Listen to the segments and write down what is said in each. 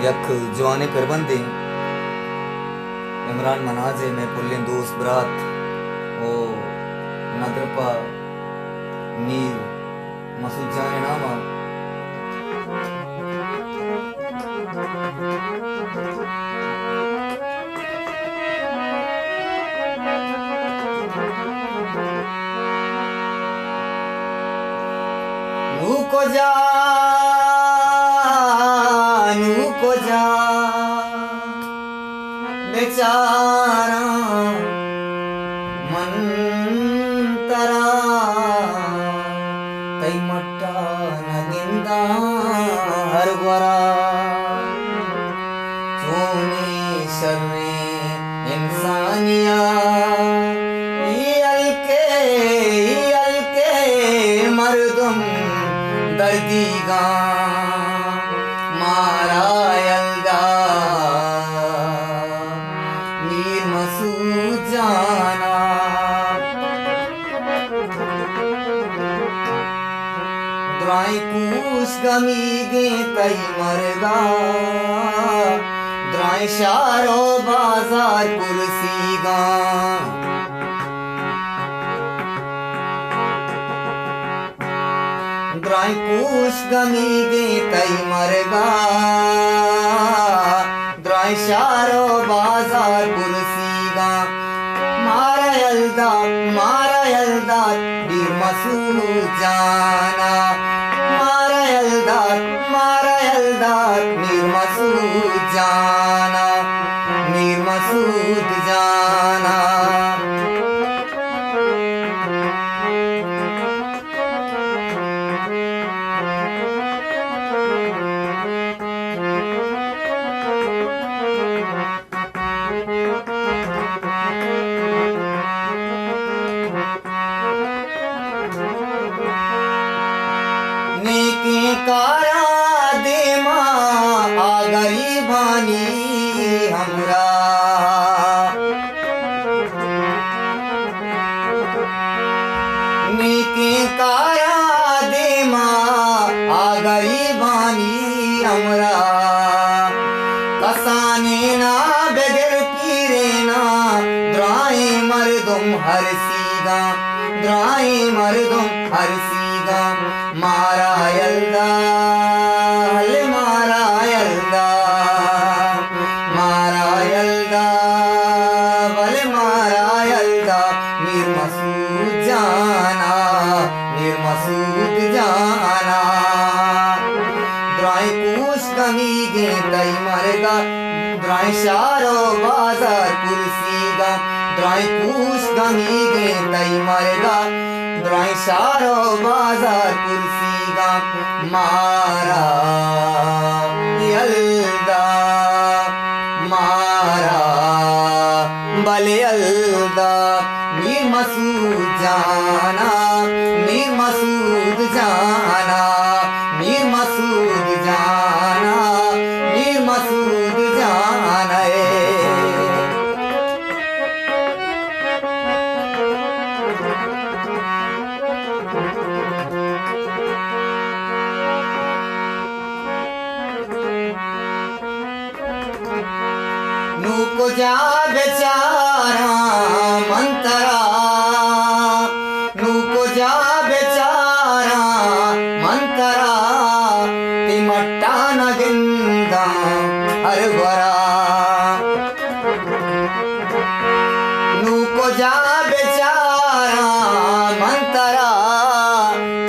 यख जवानी करबंदी इमरान मनाजे में पुल्लिन दोस्त ब्रात ओ नदरपा नीर मसूद जाने नामा नू को जा बेचारा मन तरा तई मट्टा नगिंदा हर गोरा चूने शर्रे इंसानिया ये मर्दम दर्दीगा मारा यल्दा मीर मसूद जाना द्राई कूश गमीगे तई मरगा द्राई शारो बाजार कुर्सीगा द्राई कूश गमीगे तई मरगा द्राई शारो बाजार कुर्सीगा मारा यल्दा बीर मसूद जाना मारा यल्दा मीर मसूद जाना मीर मसूद जाना कारा दे माँ आ गरीबानी हमरा नीके कारा दे माँ आ गरीबानी हमरा कसाने ना बगैर पीरे ना द्राए मर्दुम हर सीगा द्राए मर्दुम हर सीगा मारा यल्दा मारा यल्दा मारा यल्दा भले मारा यल्दा मीर मसूद जाना मीर मसूद जाना द्राई कूश गमीगे तई मरगा द्राई शारो बाजार कुर्सीगा द्राई कूश गमीगे तई मरगा द्राई शारो बाजार कुर्सीगा मारा यल्दा मारा भले यल्दा मीर मसूद जाना मीर मसूद जाना मीर मसूद जाना मीर मसूद जाना नू को जा बेचारा मंतरा नू को जा बेचारा मंतरा ती मट्टा न गिंदा हर गोरा नू को जा बेचारा मंतरा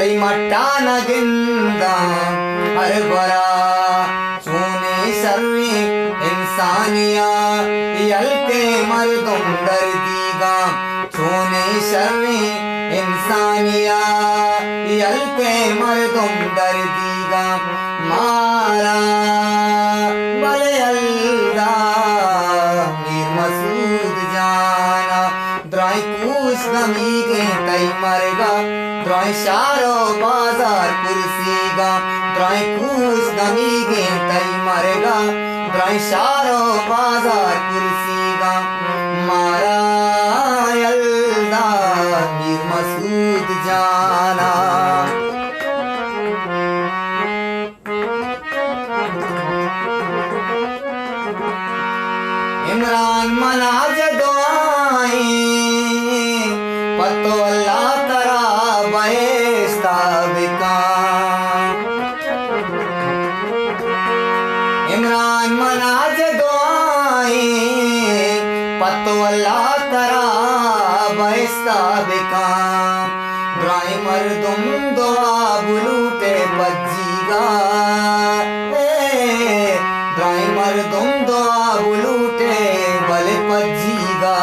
ती मट्टा न गिंदा हर गोरा चूने शर्री इंसानिया यल्के मर्दुम दर्दीगा चूने शर्री इंसानिया यल्के मर्दुम दर्दीगा मारा भले यल्दा मीर मसूद जाना द्राई कूश गमीगे तई मरगा द्राई शारो बाजार कुर्सीगा द्राई कूश गमीगे तई मरगा द्राई शारो बाजार कुर्सीगा मारा यल्दा मीर मसूद जाना इमरान मनाज दुआएं पतो अल्लाह तरा बहेस्ता बिका। इमरान मनाज दुआएं पतो अल्लाह तरा बहेस्ता बिका। दुआएं मर्दुम दुआ बुलूटे पज्जीगा। दुआएं मर्दुम दुआ बुलूटे बले पज्जीगा।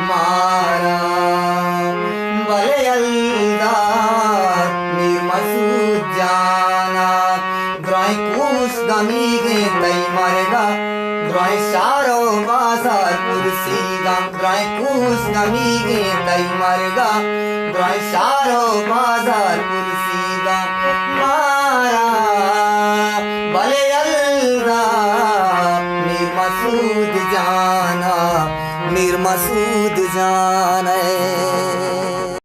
मारा बले अल्लाह मीर मसूद जाना। दुआएं कूस गमी गे तई मरगा। दुआएं शारो बाजार कुर्सी गम। दुआएं कूस गमी गे तई मरगा। दुआएं शारो बाजार कुर्सी गम। मारा भले अल्लाह मीर मसूद जाना। मीर मसूद जाना।